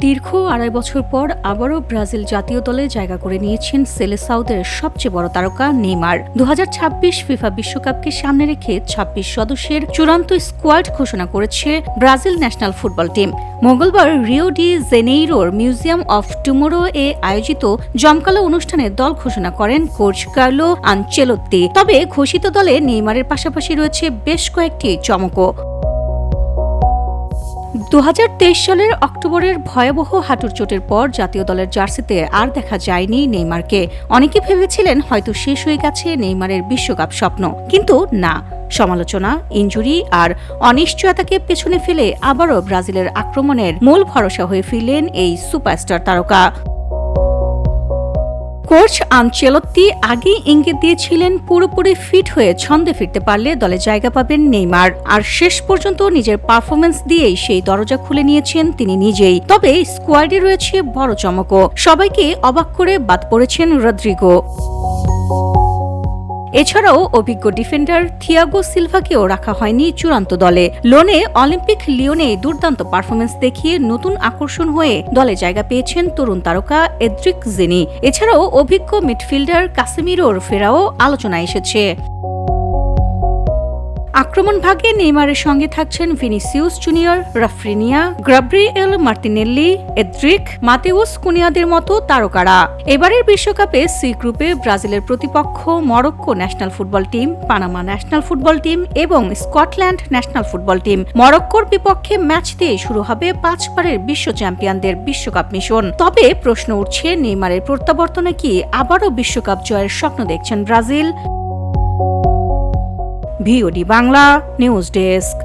দীর্ঘ ২.৫ বছর পর আবারও ব্রাজিল জাতীয় দলে জায়গা করে নিয়েছেন সেলেসাওদের সবচেয়ে বড় তারকা নেইমার। ২০২৬ ফিফা বিশ্বকাপকে সামনে রেখে ২৬ সদস্যের চূড়ান্ত স্কোয়াড ঘোষণা করেছে ব্রাজিল ন্যাশনাল ফুটবল টিম। মঙ্গলবার রিও ডি জেনেইরোর মিউজিয়াম অফ টুমোরো এ আয়োজিত জমকালো অনুষ্ঠানে দল ঘোষণা করেন কোচ কার্লো আনচেলোত্তি। তবে ঘোষিত দলে নেইমারের পাশাপাশি রয়েছে বেশ কয়েকটি চমকও। ২০২৩ সালের অক্টোবরের ভয়াবহ হাঁটুর চোটের পর জাতীয় দলের জার্সিতে আর দেখা যায়নি নেইমারকে। অনেকে ভেবেছিলেন হয়তো শেষ হয়ে গেছে নেইমারের বিশ্বকাপ স্বপ্ন, কিন্তু না। সমালোচনা, ইনজুরি আর অনিশ্চয়তাকে পেছনে ফেলে আবারও ব্রাজিলের আক্রমণের মূল ভরসা হয়ে ফিরলেন এই সুপারস্টার তারকা। কোচ আনচেলোত্তি আগেই ইঙ্গিত দিয়েছিলেন পুরোপুরি ফিট হয়ে ছন্দে ফিরতে পারলে দলে জায়গা পাবেন নেইমার, আর শেষ পর্যন্ত নিজের পারফরমেন্স দিয়েই সেই দরজা খুলে নিয়েছেন তিনি নিজেই। তবে স্কোয়াডে রয়েছে বড় চমকও। সবাইকে অবাক করে বাদ পড়েছেন রদ্রিগো। এছাড়াও অভিজ্ঞ ডিফেন্ডার থিয়াগো সিলভাকেও রাখা হয়নি চূড়ান্ত দলে। লোনে অলিম্পিক লিওনে দুর্দান্ত পারফরমেন্স দেখিয়ে নতুন আকর্ষণ হয়ে দলে জায়গা পেয়েছেন তরুণ তারকা এদ্রিক জেনি। এছাড়াও অভিজ্ঞ মিডফিল্ডার কাসেমিরোর ফেরাও আলোচনায় এসেছে। আক্রমণ ভাগে নেইমারের সঙ্গে থাকছেন ভিনিসিয়াস জুনিয়র, রাফিনিয়া, গ্যাব্রিয়েল মার্তিনেল্লি, এদ্রিক, মাতেউস কুনিয়াদের মতো তারকারা। এবারের বিশ্বকাপে সি গ্রুপে ব্রাজিলের প্রতিপক্ষ Morocco national football team, Panama national football team এবং স্কটল্যান্ড ন্যাশনাল ফুটবল টিম। মরক্কোর বিপক্ষে ম্যাচ দিয়ে শুরু হবে ৫ বারের বিশ্ব চ্যাম্পিয়নদের বিশ্বকাপ মিশন। তবে প্রশ্ন উঠছে, নেইমারের প্রত্যাবর্তনে কি আবারও বিশ্বকাপ জয়ের স্বপ্ন দেখছেন Brazil? VOD Bangla news desk.